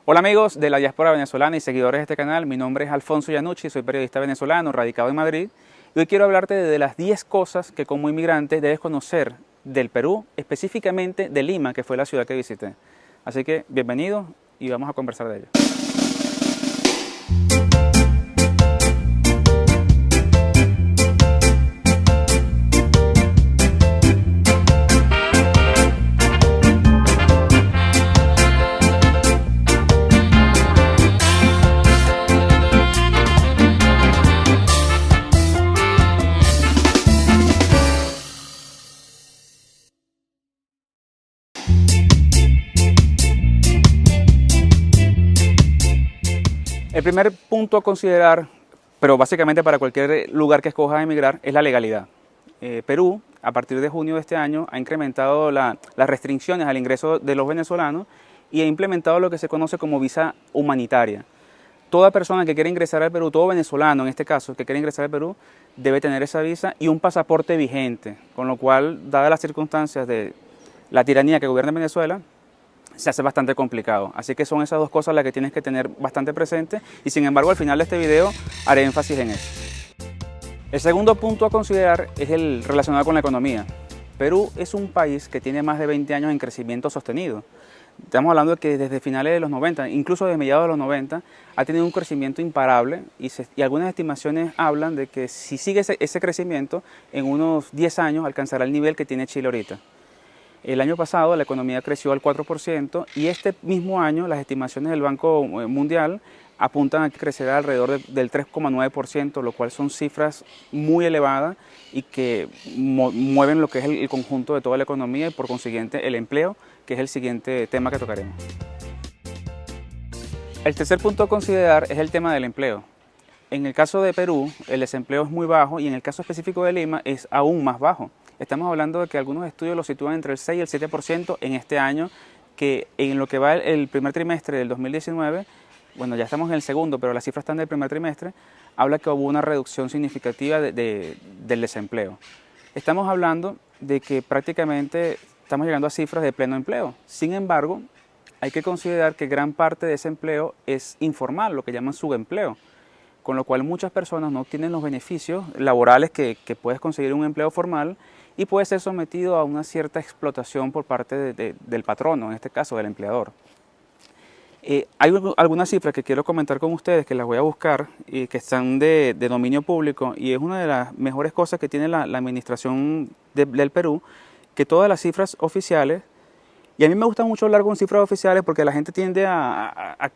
Hola amigos de la diáspora venezolana y seguidores de este canal, mi nombre es Alfonso Iannucci, soy periodista venezolano radicado en Madrid y hoy quiero hablarte de las 10 cosas que como inmigrante debes conocer del Perú, específicamente de Lima, que fue la ciudad que visité. Así que bienvenidos y vamos a conversar de ello. El primer punto a considerar, pero básicamente para cualquier lugar que escojas emigrar, es la legalidad. Perú, a partir de junio de este año, ha incrementado las restricciones al ingreso de los venezolanos y ha implementado lo que se conoce como visa humanitaria. Toda persona que quiera ingresar al Perú, todo venezolano en este caso, que quiera ingresar al Perú, debe tener esa visa y un pasaporte vigente, con lo cual, dadas las circunstancias de la tiranía que gobierna en Venezuela, se hace bastante complicado. Así que son esas dos cosas las que tienes que tener bastante presente y sin embargo al final de este video haré énfasis en eso. El segundo punto a considerar es el relacionado con la economía. Perú es un país que tiene más de 20 años en crecimiento sostenido. Estamos hablando de que desde finales de los 90, incluso desde mediados de los 90, ha tenido un crecimiento imparable y algunas estimaciones hablan de que si sigue ese crecimiento, en unos 10 años alcanzará el nivel que tiene Chile ahorita. El año pasado la economía creció al 4% y este mismo año las estimaciones del Banco Mundial apuntan a que crecerá alrededor del 3,9%, lo cual son cifras muy elevadas y que mueven lo que es el conjunto de toda la economía y por consiguiente el empleo, que es el siguiente tema que tocaremos. El tercer punto a considerar es el tema del empleo. En el caso de Perú, el desempleo es muy bajo y en el caso específico de Lima es aún más bajo. Estamos hablando de que algunos estudios lo sitúan entre el 6 y el 7% en este año, que en lo que va el primer trimestre del 2019, bueno, ya estamos en el segundo, pero las cifras están del primer trimestre, habla que hubo una reducción significativa del desempleo. Estamos hablando de que prácticamente estamos llegando a cifras de pleno empleo. Sin embargo, hay que considerar que gran parte de ese empleo es informal, lo que llaman subempleo, con lo cual muchas personas no obtienen los beneficios laborales que puedes conseguir en un empleo formal y puede ser sometido a una cierta explotación por parte del patrono, en este caso del empleador. Hay algunas cifras que quiero comentar con ustedes, que las voy a buscar y que están de dominio público, y es una de las mejores cosas que tiene la administración del Perú, que todas las cifras oficiales, y a mí me gusta mucho hablar con cifras oficiales porque la gente tiende a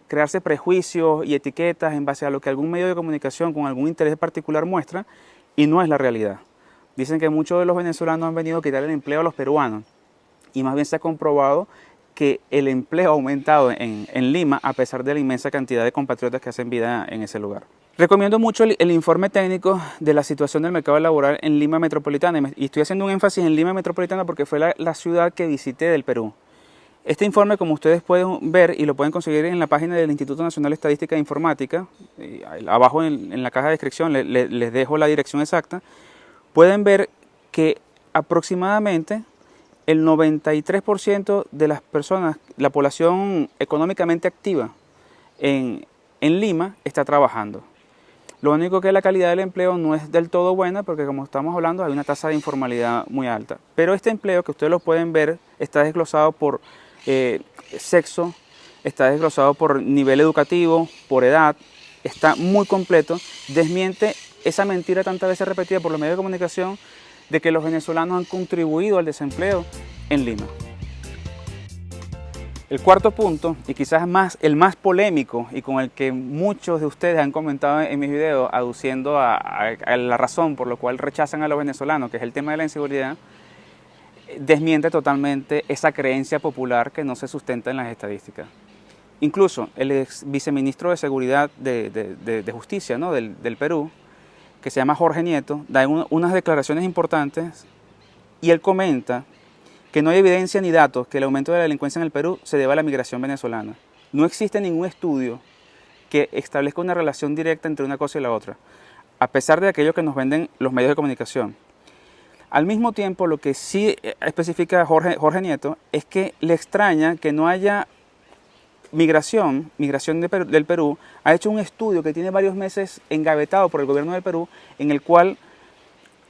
crearse prejuicios y etiquetas en base a lo que algún medio de comunicación con algún interés particular muestra, y no es la realidad. Dicen que muchos de los venezolanos han venido a quitar el empleo a los peruanos y más bien se ha comprobado que el empleo ha aumentado en Lima a pesar de la inmensa cantidad de compatriotas que hacen vida en ese lugar. Recomiendo mucho el informe técnico de la situación del mercado laboral en Lima Metropolitana y estoy haciendo un énfasis en Lima Metropolitana porque fue la ciudad que visité del Perú. Este informe, como ustedes pueden ver y lo pueden conseguir en la página del Instituto Nacional de Estadística e Informática, abajo en la caja de descripción les dejo la dirección exacta, pueden ver que aproximadamente el 93% de las personas, la población económicamente activa en Lima está trabajando. Lo único que la calidad del empleo no es del todo buena porque como estamos hablando hay una tasa de informalidad muy alta. Pero este empleo que ustedes lo pueden ver está desglosado por sexo, está desglosado por nivel educativo, por edad, está muy completo, desmiente esa mentira tantas veces repetida por los medios de comunicación de que los venezolanos han contribuido al desempleo en Lima. El cuarto punto, y quizás el más polémico y con el que muchos de ustedes han comentado en mis videos aduciendo a la razón por la cual rechazan a los venezolanos, que es el tema de la inseguridad, desmiente totalmente esa creencia popular que no se sustenta en las estadísticas. Incluso el ex viceministro de Seguridad de Justicia, ¿no? del Perú, que se llama Jorge Nieto, da unas declaraciones importantes y él comenta que no hay evidencia ni datos que el aumento de la delincuencia en el Perú se deba a la migración venezolana. No existe ningún estudio que establezca una relación directa entre una cosa y la otra, a pesar de aquello que nos venden los medios de comunicación. Al mismo tiempo, lo que sí especifica Jorge Nieto es que le extraña que no haya Migración del Perú, ha hecho un estudio que tiene varios meses engavetado por el gobierno del Perú, en el cual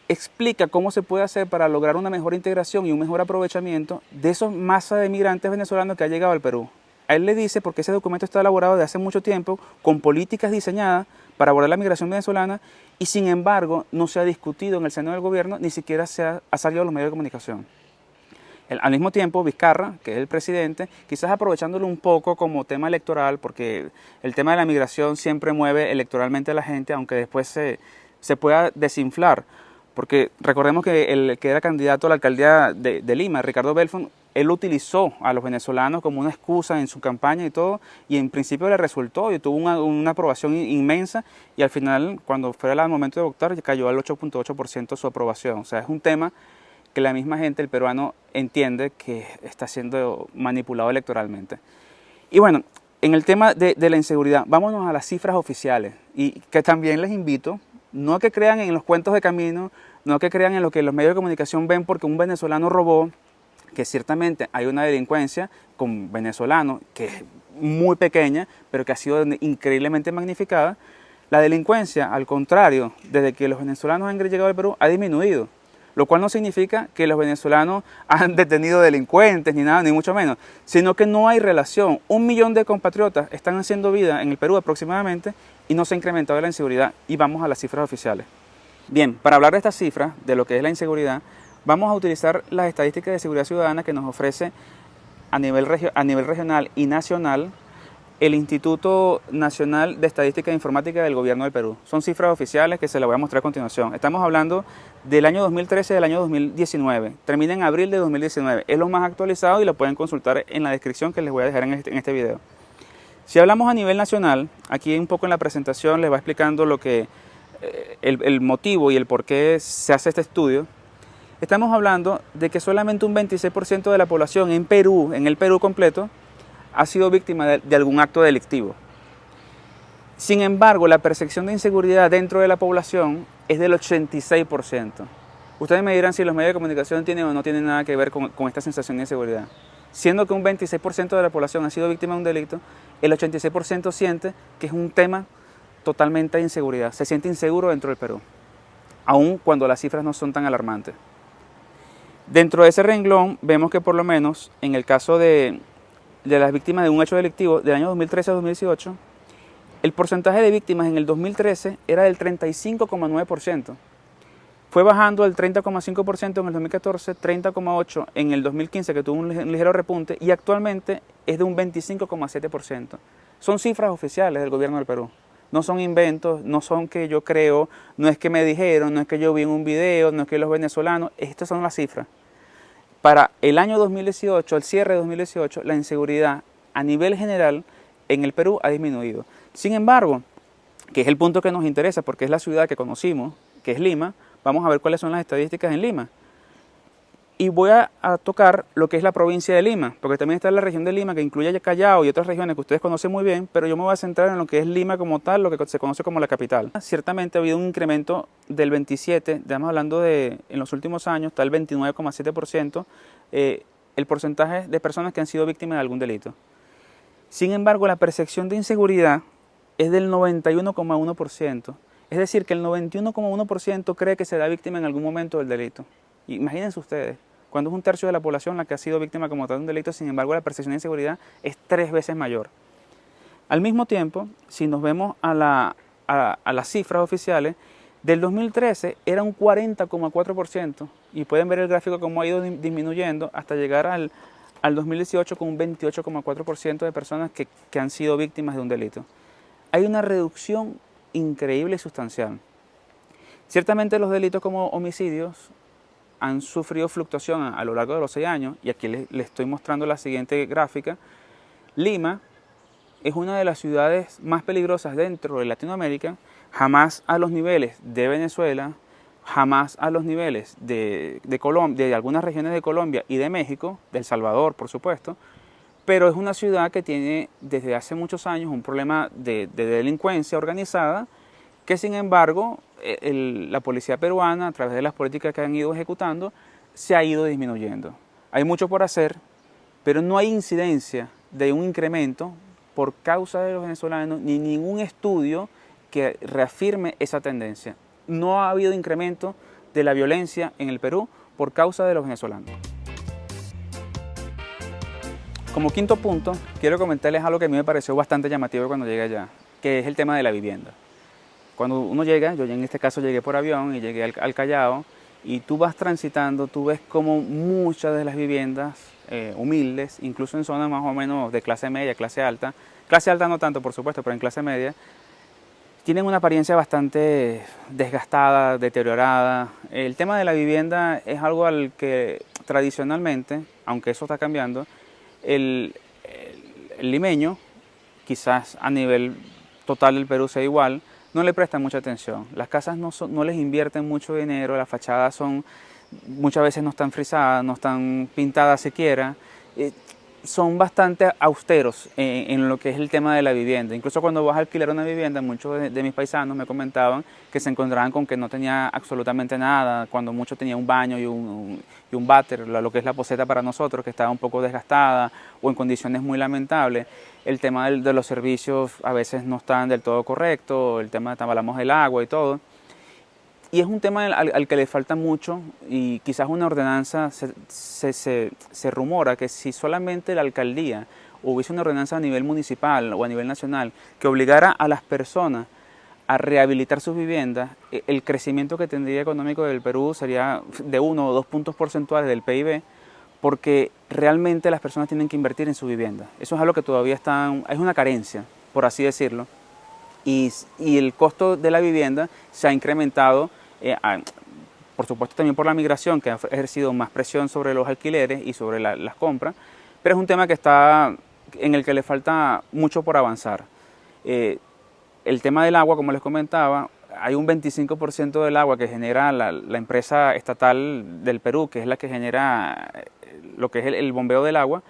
explica cómo se puede hacer para lograr una mejor integración y un mejor aprovechamiento de esa masa de migrantes venezolanos que ha llegado al Perú. A él le dice, porque ese documento está elaborado de hace mucho tiempo, con políticas diseñadas para abordar la migración venezolana, y sin embargo no se ha discutido en el seno del gobierno, ni siquiera ha salido a los medios de comunicación. Al mismo tiempo, Vizcarra, que es el presidente, quizás aprovechándolo un poco como tema electoral, porque el tema de la migración siempre mueve electoralmente a la gente, aunque después se pueda desinflar. Porque recordemos que el que era candidato a la alcaldía de Lima, Ricardo Belfont, él utilizó a los venezolanos como una excusa en su campaña y todo, y en principio le resultó y tuvo una aprobación inmensa, y al final, cuando fue el momento de votar, cayó al 8.8% su aprobación. O sea, es un tema que la misma gente, el peruano, entiende que está siendo manipulado electoralmente. Y bueno, en el tema de la inseguridad, vámonos a las cifras oficiales, y que también les invito, no a que crean en los cuentos de camino, no a que crean en lo que los medios de comunicación ven porque un venezolano robó, que ciertamente hay una delincuencia con venezolanos que es muy pequeña, pero que ha sido increíblemente magnificada. La delincuencia, al contrario, desde que los venezolanos han llegado al Perú, ha disminuido. Lo cual no significa que los venezolanos han detenido delincuentes ni nada, ni mucho menos, sino que no hay relación. 1 millón de compatriotas están haciendo vida en el Perú aproximadamente y no se ha incrementado la inseguridad, y vamos a las cifras oficiales. Bien, para hablar de estas cifras, de lo que es la inseguridad, vamos a utilizar las estadísticas de seguridad ciudadana que nos ofrece a nivel regional y nacional el Instituto Nacional de Estadística e Informática del Gobierno del Perú. Son cifras oficiales que se las voy a mostrar a continuación. Estamos hablando del año 2013 y del año 2019. Termina en abril de 2019. Es lo más actualizado y lo pueden consultar en la descripción que les voy a dejar en este video. Si hablamos a nivel nacional, aquí un poco en la presentación les va explicando lo que, el motivo y el por qué se hace este estudio. Estamos hablando de que solamente un 26% de la población en Perú, en el Perú completo, ha sido víctima de algún acto delictivo. Sin embargo, la percepción de inseguridad dentro de la población es del 86%. Ustedes me dirán si los medios de comunicación tienen o no tienen nada que ver con esta sensación de inseguridad. Siendo que un 26% de la población ha sido víctima de un delito, el 86% siente que es un tema totalmente de inseguridad. Se siente inseguro dentro del Perú, aun cuando las cifras no son tan alarmantes. Dentro de ese renglón vemos que por lo menos en el caso de las víctimas de un hecho delictivo del año 2013 a 2018, el porcentaje de víctimas en el 2013 era del 35,9%. Fue bajando al 30,5% en el 2014, 30,8% en el 2015, que tuvo un ligero repunte, y actualmente es de un 25,7%. Son cifras oficiales del gobierno del Perú. No son inventos, no son que yo creo, no es que me dijeron, no es que yo vi en un video, no es que los venezolanos, estas son las cifras. Para el año 2018, el cierre de 2018, la inseguridad a nivel general en el Perú ha disminuido. Sin embargo, que es el punto que nos interesa porque es la ciudad que conocimos, que es Lima, vamos a ver cuáles son las estadísticas en Lima. Y voy a tocar lo que es la provincia de Lima, porque también está la región de Lima que incluye Callao y otras regiones que ustedes conocen muy bien, pero yo me voy a centrar en lo que es Lima como tal, lo que se conoce como la capital. Ciertamente ha habido un incremento del 27%, estamos hablando de en los últimos años, está el 29,7%, el porcentaje de personas que han sido víctimas de algún delito. Sin embargo, la percepción de inseguridad es del 91,1%, es decir, que el 91,1% cree que será víctima en algún momento del delito. Imagínense ustedes, cuando es un tercio de la población la que ha sido víctima como tal de un delito, sin embargo la percepción de inseguridad es 3 veces mayor. Al mismo tiempo, si nos vemos a las cifras oficiales, del 2013 era un 40,4%, y pueden ver el gráfico cómo ha ido disminuyendo hasta llegar al 2018 con un 28,4% de personas que han sido víctimas de un delito. Hay una reducción increíble y sustancial. Ciertamente los delitos como homicidios han sufrido fluctuación a lo largo de los 6 años, y aquí les estoy mostrando la siguiente gráfica. Lima es una de las ciudades más peligrosas dentro de Latinoamérica, jamás a los niveles de Venezuela, jamás a los niveles de Colombia, de algunas regiones de Colombia y de México, de El Salvador por supuesto, pero es una ciudad que tiene desde hace muchos años un problema de delincuencia organizada, que sin embargo la policía peruana, a través de las políticas que han ido ejecutando, se ha ido disminuyendo. Hay mucho por hacer, pero no hay incidencia de un incremento por causa de los venezolanos, ni ningún estudio que reafirme esa tendencia. No ha habido incremento de la violencia en el Perú por causa de los venezolanos. Como quinto punto, quiero comentarles algo que a mí me pareció bastante llamativo cuando llegué allá, que es el tema de la vivienda. Cuando uno llega, yo en este caso llegué por avión y llegué al Callao, y tú vas transitando, tú ves como muchas de las viviendas humildes, incluso en zonas más o menos de clase media, clase alta no tanto por supuesto, pero en clase media, tienen una apariencia bastante desgastada, deteriorada. El tema de la vivienda es algo al que tradicionalmente, aunque eso está cambiando, el limeño, quizás a nivel total del Perú sea igual, no le presta mucha atención. Las casas no les invierten mucho dinero, las fachadas muchas veces no están frisadas, no están pintadas siquiera. Son bastante austeros en lo que es el tema de la vivienda. Incluso cuando vas a alquilar una vivienda, muchos de mis paisanos me comentaban que se encontraban con que no tenía absolutamente nada, cuando mucho tenía un baño y un váter, lo que es la poceta para nosotros, que estaba un poco desgastada o en condiciones muy lamentables. El tema de los servicios a veces no están del todo correctos, el tema, hablamos del agua y todo. Y es un tema al que le falta mucho, y quizás una ordenanza, se rumora que si solamente la alcaldía hubiese una ordenanza a nivel municipal o a nivel nacional que obligara a las personas a rehabilitar sus viviendas, el crecimiento que tendría económico del Perú sería de 1 o 2 puntos porcentuales del PIB, porque realmente las personas tienen que invertir en su vivienda. Eso es algo que todavía es una carencia, por así decirlo. Y el costo de la vivienda se ha incrementado, por supuesto también por la migración, que ha ejercido más presión sobre los alquileres y sobre las compras, pero es un tema en el que le falta mucho por avanzar. El tema del agua, como les comentaba, hay un 25% del agua que genera la empresa estatal del Perú, que es la que genera lo que es el bombeo del agua.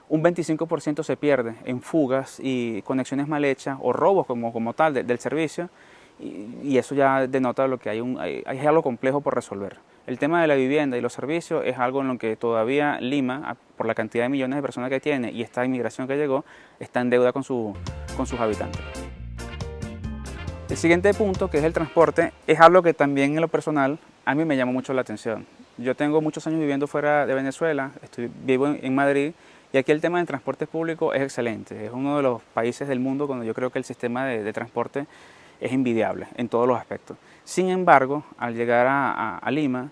Un 25% se pierde en fugas y conexiones mal hechas o robos como tal del servicio, y eso ya denota lo que hay algo complejo por resolver. El tema de la vivienda y los servicios es algo en lo que todavía Lima, por la cantidad de millones de personas que tiene y esta inmigración que llegó, está en deuda con sus habitantes. El siguiente punto, que es el transporte, es algo que también en lo personal a mí me llama mucho la atención. Yo tengo muchos años viviendo fuera de Venezuela, vivo en Madrid, y aquí el tema del transporte público es excelente. Es uno de los países del mundo donde yo creo que el sistema de transporte es envidiable en todos los aspectos. Sin embargo, al llegar a Lima,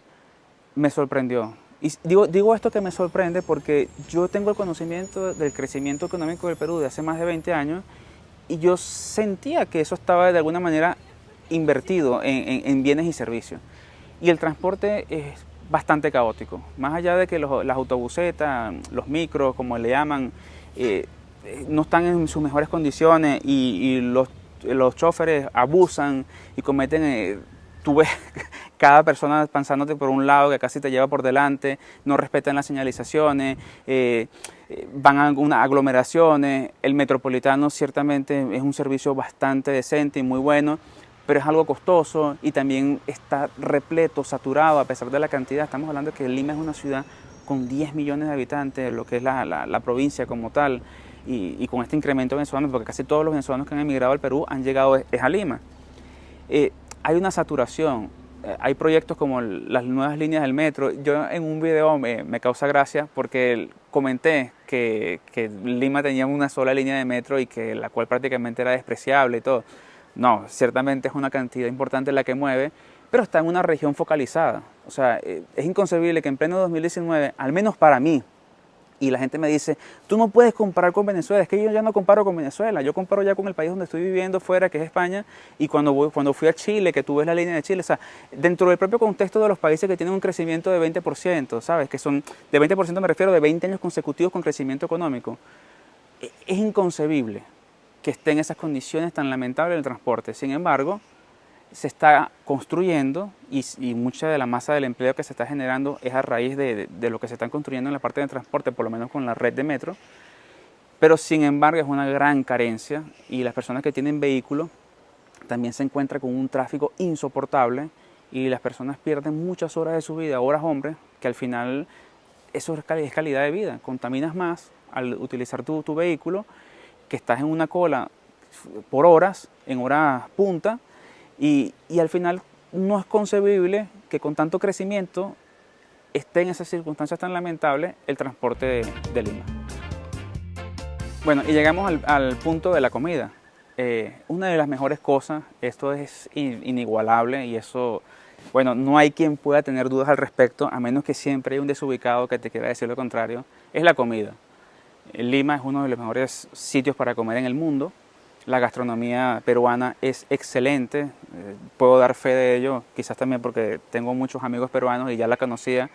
me sorprendió. Y digo esto que me sorprende porque yo tengo el conocimiento del crecimiento económico del Perú de hace más de 20 años, y yo sentía que eso estaba de alguna manera invertido en bienes y servicios. Y el transporte es bastante caótico. Más allá de que las autobusetas, los micros, como le llaman, no están en sus mejores condiciones, y los choferes abusan y cometen, tú ves cada persona pasándote por un lado que casi te lleva por delante, no respetan las señalizaciones, van a algunas aglomeraciones. El metropolitano ciertamente es un servicio bastante decente y muy bueno, pero es algo costoso y también está repleto, saturado, a pesar de la cantidad. Estamos hablando de que Lima es una ciudad con 10 millones de habitantes, lo que es la provincia como tal, y con este incremento venezolano, porque casi todos los venezolanos que han emigrado al Perú han llegado es a Lima. Hay una saturación, hay proyectos como las nuevas líneas del metro. Yo en un video me causa gracia porque comenté que Lima tenía una sola línea de metro y que la cual prácticamente era despreciable y todo. No, ciertamente es una cantidad importante la que mueve, pero está en una región focalizada. O sea, es inconcebible que en pleno 2019, al menos para mí, y la gente me dice, tú no puedes comparar con Venezuela. Es que yo ya no comparo con Venezuela, yo comparo ya con el país donde estoy viviendo fuera, que es España, y cuando fui a Chile, que tú ves la línea de Chile, o sea, dentro del propio contexto de los países que tienen un crecimiento de 20%, ¿sabes? Que son, de 20% me refiero de 20 años consecutivos con crecimiento económico. Es inconcebible que esté en esas condiciones tan lamentables el transporte. Sin embargo, se está construyendo, y mucha de la masa del empleo que se está generando es a raíz de lo que se están construyendo en la parte de transporte, por lo menos con la red de metro, pero sin embargo es una gran carencia, y las personas que tienen vehículos también se encuentran con un tráfico insoportable, y las personas pierden muchas horas de su vida, horas hombres, que al final eso es calidad de vida. Contaminas más al utilizar tu vehículo, que estás en una cola por horas, en horas punta, y al final no es concebible que con tanto crecimiento esté en esas circunstancias tan lamentables el transporte de Lima. Bueno, y llegamos al punto de la comida. Una de las mejores cosas, esto es inigualable y eso, bueno, no hay quien pueda tener dudas al respecto, a menos que siempre hay un desubicado que te quiera decir lo contrario, es la comida. Lima es uno de los mejores sitios para comer en el mundo. La gastronomía peruana es excelente, puedo dar fe de ello, quizás también porque tengo muchos amigos peruanos y ya la conocía.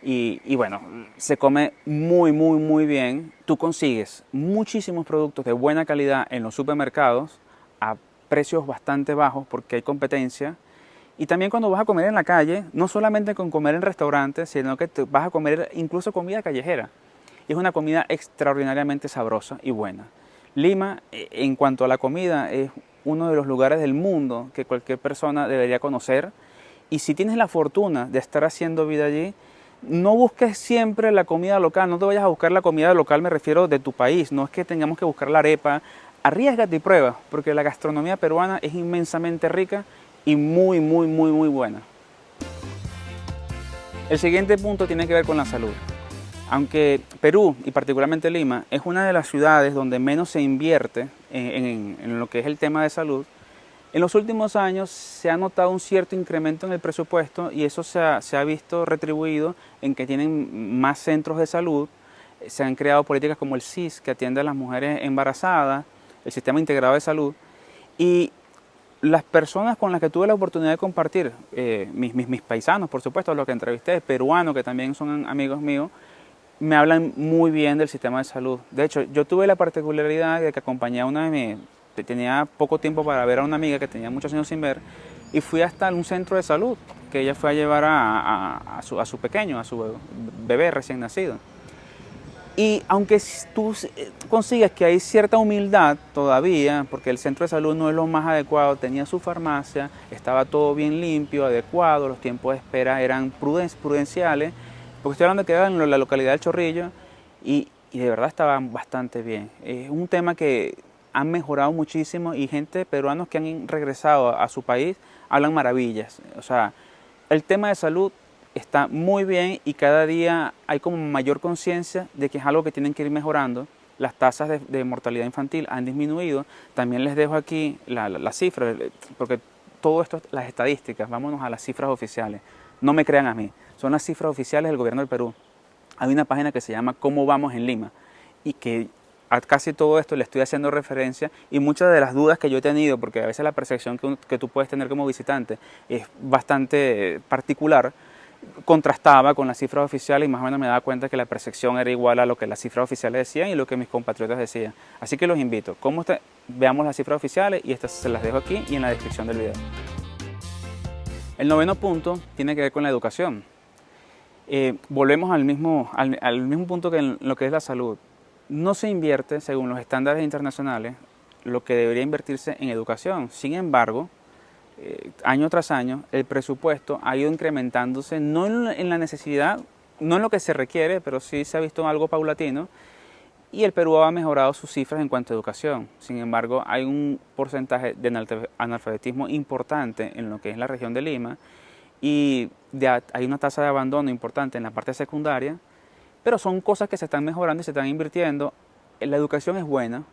Y bueno, se come muy bien. Tú consigues muchísimos productos de buena calidad en los supermercados a precios bastante bajos porque hay competencia. Y también cuando vas a comer en la calle, no solamente con comer en restaurantes, sino que vas a comer incluso comida callejera. Y es una comida extraordinariamente sabrosa y buena. Lima, en cuanto a la comida, es uno de los lugares del mundo que cualquier persona debería conocer. Y si tienes la fortuna de estar haciendo vida allí, no busques siempre la comida local, no te vayas a buscar la comida local, me refiero de tu país, no es que tengamos que buscar la arepa, arriésgate y prueba, porque la gastronomía peruana es inmensamente rica y muy buena. El siguiente punto tiene que ver con la salud. Aunque Perú, y particularmente Lima, es una de las ciudades donde menos se invierte en lo que es el tema de salud, en los últimos años se ha notado un cierto incremento en el presupuesto y eso se ha visto retribuido en que tienen más centros de salud, se han creado políticas como el SIS que atiende a las mujeres embarazadas, el Sistema Integrado de Salud, y las personas con las que tuve la oportunidad de compartir, mis paisanos por supuesto, los que entrevisté, peruanos que también son amigos míos, me hablan muy bien del sistema de salud. De hecho, yo tuve la particularidad de que acompañé a una de mis... Tenía poco tiempo para ver a una amiga que tenía muchos años sin ver y fui hasta un centro de salud que ella fue a llevar a su pequeño, a su bebé recién nacido. Y aunque tú consigues que hay cierta humildad todavía, porque el centro de salud no es lo más adecuado, tenía su farmacia, estaba todo bien limpio, adecuado, los tiempos de espera eran prudenciales, porque estoy hablando de que era en la localidad del Chorrillo y de verdad estaban bastante bien. Es un tema que han mejorado muchísimo y gente peruanos que han regresado a su país hablan maravillas. O sea, el tema de salud está muy bien y cada día hay como mayor conciencia de que es algo que tienen que ir mejorando. Las tasas de mortalidad infantil han disminuido. También les dejo aquí las cifras, porque todo esto, las estadísticas, vámonos a las cifras oficiales. No me crean a mí, son las cifras oficiales del gobierno del Perú. Hay una página que se llama ¿Cómo vamos en Lima? Y que a casi todo esto le estoy haciendo referencia y muchas de las dudas que yo he tenido, porque a veces la percepción que tú puedes tener como visitante es bastante particular, contrastaba con las cifras oficiales y más o menos me daba cuenta que la percepción era igual a lo que las cifras oficiales decían y lo que mis compatriotas decían. Así que los invito, veamos las cifras oficiales y estas se las dejo aquí y en la descripción del video. El noveno punto tiene que ver con la educación. Volvemos al mismo punto que en lo que es la salud. No se invierte, según los estándares internacionales, lo que debería invertirse en educación. Sin embargo, año tras año, el presupuesto ha ido incrementándose, no en la necesidad, no en lo que se requiere, pero sí se ha visto algo paulatino, y el Perú ha mejorado sus cifras en cuanto a educación. Sin embargo, hay un porcentaje de analfabetismo importante en lo que es la región de Lima, y hay una tasa de abandono importante en la parte secundaria, pero son cosas que se están mejorando y se están invirtiendo. La educación es buena,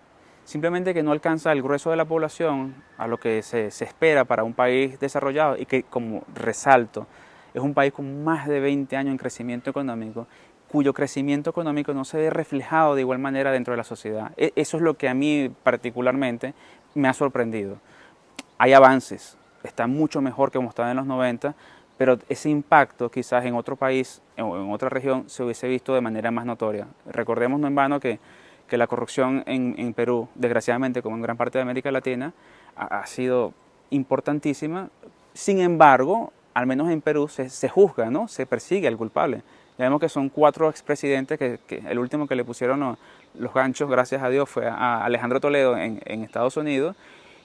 simplemente que no alcanza el grueso de la población a lo que se espera para un país desarrollado y que, como resalto, es un país con más de 20 años en crecimiento económico, cuyo crecimiento económico no se ve reflejado de igual manera dentro de la sociedad. Eso es lo que a mí particularmente me ha sorprendido. Hay avances, está mucho mejor que como estaba en los 90, pero ese impacto quizás en otro país o en otra región se hubiese visto de manera más notoria. Recordemos no en vano que la corrupción en Perú, desgraciadamente como en gran parte de América Latina, ha sido importantísima. Sin embargo, al menos en Perú se juzga, ¿no? Se persigue al culpable. Ya vemos que son 4 expresidentes, que el último que le pusieron los ganchos, gracias a Dios, fue a Alejandro Toledo en Estados Unidos,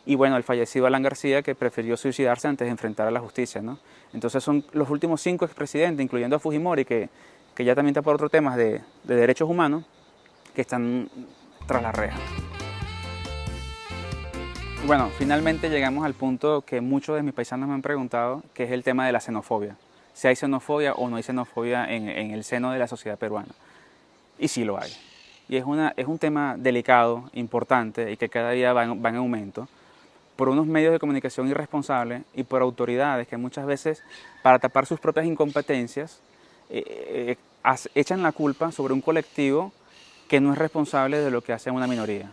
y bueno, el fallecido Alan García, que prefirió suicidarse antes de enfrentar a la justicia, ¿no? Entonces son los últimos 5 expresidentes, incluyendo a Fujimori, que ya también está por otros temas de derechos humanos, que están tras las rejas. Bueno, finalmente llegamos al punto que muchos de mis paisanos me han preguntado, que es el tema de la xenofobia. Si hay xenofobia o no hay xenofobia en el seno de la sociedad peruana. Y sí lo hay. Y es un tema delicado, importante y que cada día va en aumento por unos medios de comunicación irresponsables y por autoridades que muchas veces, para tapar sus propias incompetencias, echan la culpa sobre un colectivo que no es responsable de lo que hace una minoría.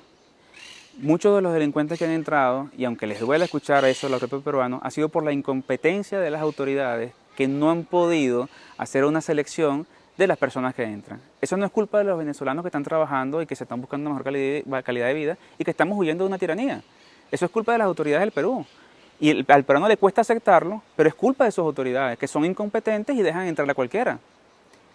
Muchos de los delincuentes que han entrado, y aunque les duele escuchar eso a los propios peruanos, ha sido por la incompetencia de las autoridades que no han podido hacer una selección de las personas que entran. Eso no es culpa de los venezolanos que están trabajando y que se están buscando una mejor calidad de vida y que estamos huyendo de una tiranía. Eso es culpa de las autoridades del Perú. Y al peruano le cuesta aceptarlo, pero es culpa de sus autoridades, que son incompetentes y dejan entrar a cualquiera.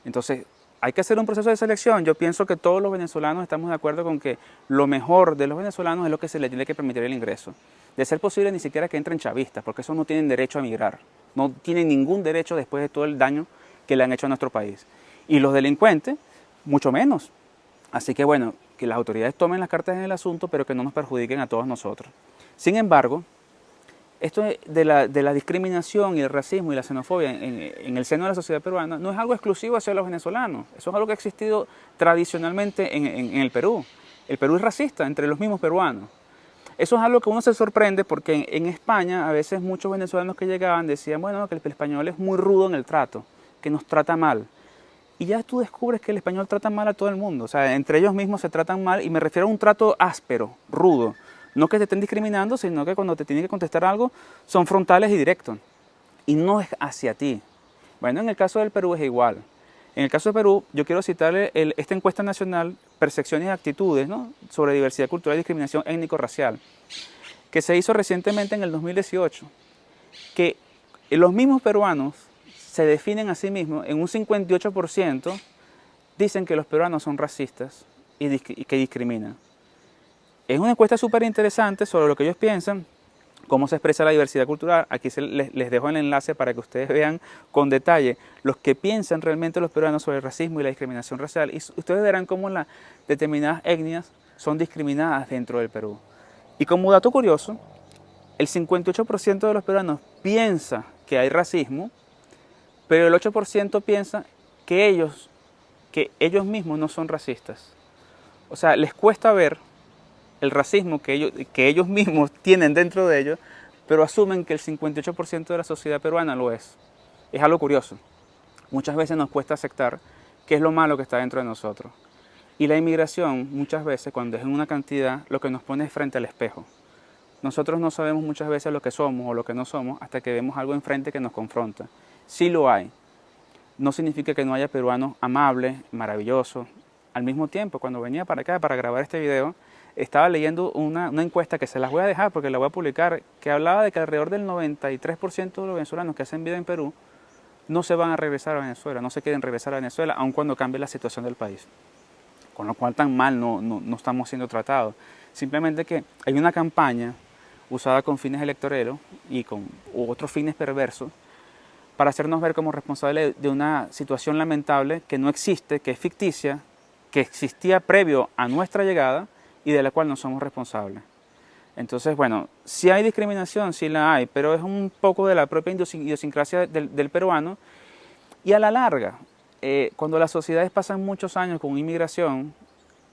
Entonces, hay que hacer un proceso de selección. Yo pienso que todos los venezolanos estamos de acuerdo con que lo mejor de los venezolanos es lo que se les tiene que permitir el ingreso. De ser posible, ni siquiera que entren chavistas, porque esos no tienen derecho a migrar. No tienen ningún derecho después de todo el daño que le han hecho a nuestro país. Y los delincuentes, mucho menos. Así que bueno, que las autoridades tomen las cartas en el asunto, pero que no nos perjudiquen a todos nosotros. Sin embargo, esto de la discriminación y el racismo y la xenofobia en el seno de la sociedad peruana no es algo exclusivo hacia los venezolanos. Eso es algo que ha existido tradicionalmente en el Perú. El Perú es racista entre los mismos peruanos. Eso es algo que uno se sorprende porque en España a veces muchos venezolanos que llegaban decían, bueno, que el español es muy rudo en el trato, que nos trata mal. Y ya tú descubres que el español trata mal a todo el mundo. O sea, entre ellos mismos se tratan mal y me refiero a un trato áspero, rudo. No que te estén discriminando, sino que cuando te tienen que contestar algo son frontales y directos. Y no es hacia ti. Bueno, en el caso del Perú es igual. En el caso de Perú, yo quiero citarle esta encuesta nacional, Percepciones y Actitudes, ¿no?, sobre diversidad cultural y discriminación étnico-racial, que se hizo recientemente en el 2018, que los mismos peruanos se definen a sí mismos, en un 58% dicen que los peruanos son racistas y que discriminan. Es una encuesta súper interesante sobre lo que ellos piensan, cómo se expresa la diversidad cultural. Aquí les dejo el enlace para que ustedes vean con detalle los que piensan realmente los peruanos sobre el racismo y la discriminación racial. Y ustedes verán cómo las determinadas etnias son discriminadas dentro del Perú. Y como dato curioso, el 58% de los peruanos piensa que hay racismo, pero el 8% piensa que ellos mismos no son racistas. O sea, les cuesta ver el racismo que ellos mismos tienen dentro de ellos, pero asumen que el 58% de la sociedad peruana lo es. Es algo curioso. Muchas veces nos cuesta aceptar qué es lo malo que está dentro de nosotros. Y la inmigración, muchas veces, cuando es en una cantidad, lo que nos pone es frente al espejo. Nosotros no sabemos muchas veces lo que somos o lo que no somos hasta que vemos algo enfrente que nos confronta. Sí lo hay. No significa que no haya peruanos amables, maravillosos. Al mismo tiempo, cuando venía para acá para grabar este video, estaba leyendo una encuesta que se las voy a dejar porque la voy a publicar, que hablaba de que alrededor del 93% de los venezolanos que hacen vida en Perú no se van a regresar a Venezuela, no se quieren regresar a Venezuela, aun cuando cambie la situación del país. Con lo cual tan mal no estamos siendo tratados. Simplemente que hay una campaña usada con fines electoreros u otros fines perversos para hacernos ver como responsables de una situación lamentable que no existe, que es ficticia, que existía previo a nuestra llegada y de la cual no somos responsables. Entonces, bueno, sí hay discriminación, sí la hay, pero es un poco de la propia idiosincrasia del peruano. Y a la larga, cuando las sociedades pasan muchos años con inmigración,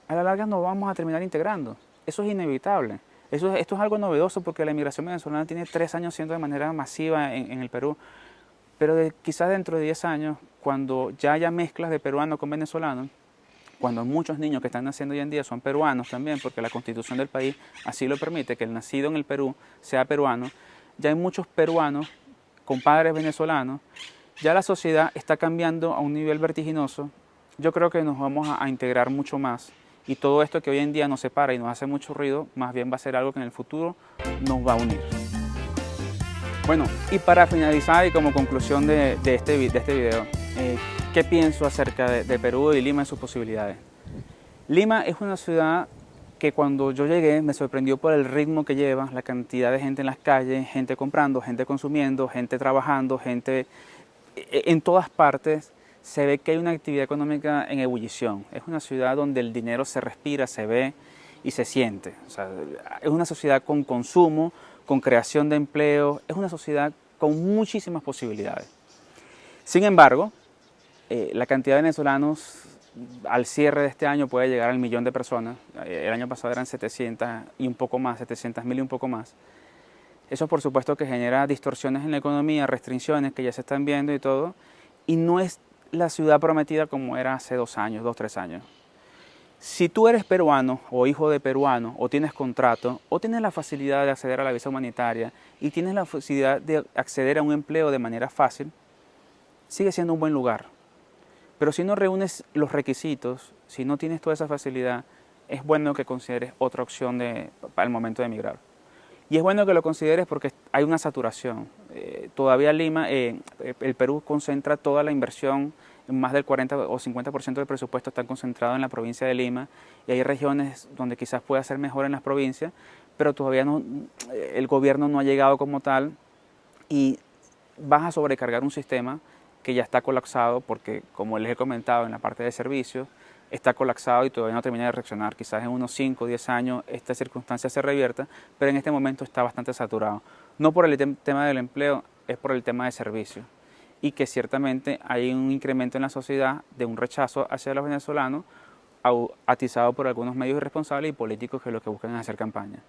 a la larga nos vamos a terminar integrando. Eso es inevitable. Esto es algo novedoso porque la inmigración venezolana tiene 3 años siendo de manera masiva en el Perú. Pero quizás dentro de 10 años, cuando ya haya mezclas de peruanos con venezolanos, cuando muchos niños que están naciendo hoy en día son peruanos también, porque la constitución del país así lo permite, que el nacido en el Perú sea peruano, ya hay muchos peruanos con padres venezolanos, ya la sociedad está cambiando a un nivel vertiginoso. Yo creo que nos vamos a integrar mucho más y todo esto que hoy en día nos separa y nos hace mucho ruido, más bien va a ser algo que en el futuro nos va a unir. Bueno, y para finalizar y como conclusión de este video, ¿qué pienso acerca de Perú y Lima y sus posibilidades? Lima es una ciudad que cuando yo llegué me sorprendió por el ritmo que lleva, la cantidad de gente en las calles, gente comprando, gente consumiendo, gente trabajando, gente en todas partes. Se ve que hay una actividad económica en ebullición. Es una ciudad donde el dinero se respira, se ve y se siente. O sea, es una sociedad con consumo, con creación de empleo, es una sociedad con muchísimas posibilidades. Sin embargo, la cantidad de venezolanos al cierre de este año puede llegar al 1.000.000 de personas. El año pasado eran 700 y un poco más, 700.000 y un poco más. Eso por supuesto que genera distorsiones en la economía, restricciones que ya se están viendo y todo, y no es la ciudad prometida como era hace 2 años, 2, 3 años. Si tú eres peruano o hijo de peruano, o tienes contrato, o tienes la facilidad de acceder a la visa humanitaria y tienes la facilidad de acceder a un empleo de manera fácil, sigue siendo un buen lugar. Pero si no reúnes los requisitos, si no tienes toda esa facilidad, es bueno que consideres otra opción para el momento de emigrar. Y es bueno que lo consideres porque hay una saturación. Todavía Lima, el Perú concentra toda la inversión, más del 40 o 50% del presupuesto está concentrado en la provincia de Lima, y hay regiones donde quizás pueda ser mejor en las provincias, pero todavía no, el gobierno no ha llegado como tal, y vas a sobrecargar un sistema que ya está colapsado porque, como les he comentado en la parte de servicios, está colapsado y todavía no termina de reaccionar. Quizás en unos 5 o 10 años esta circunstancia se revierta, pero en este momento está bastante saturado. No por el tema del empleo, es por el tema de servicios. Y que ciertamente hay un incremento en la sociedad de un rechazo hacia los venezolanos, atizado por algunos medios irresponsables y políticos que lo que buscan es hacer campaña.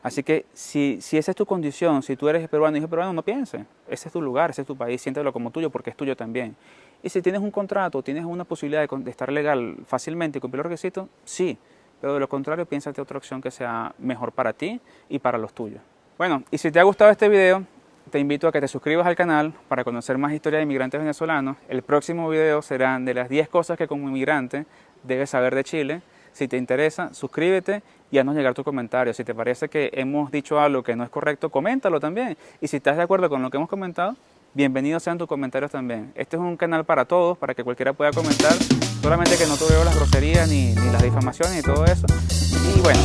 Así que si esa es tu condición, si tú eres peruano y hijo peruano, no pienses. Ese es tu lugar, ese es tu país, siéntelo como tuyo porque es tuyo también. Y si tienes un contrato, tienes una posibilidad de estar legal fácilmente y cumplir los requisitos, sí. Pero de lo contrario, piénsate otra opción que sea mejor para ti y para los tuyos. Bueno, y si te ha gustado este video, te invito a que te suscribas al canal para conocer más historias de inmigrantes venezolanos. El próximo video será de las 10 cosas que como inmigrante debes saber de Chile. Si te interesa, suscríbete y haznos llegar tu comentario. Si te parece que hemos dicho algo que no es correcto, coméntalo también. Y si estás de acuerdo con lo que hemos comentado, bienvenidos sean tus comentarios también. Este es un canal para todos, para que cualquiera pueda comentar, solamente que no te veo las groserías ni las difamaciones y todo eso. Y bueno,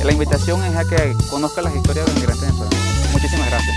la invitación es a que conozcas las historias de los inmigrantes venezolanos. Muchísimas gracias.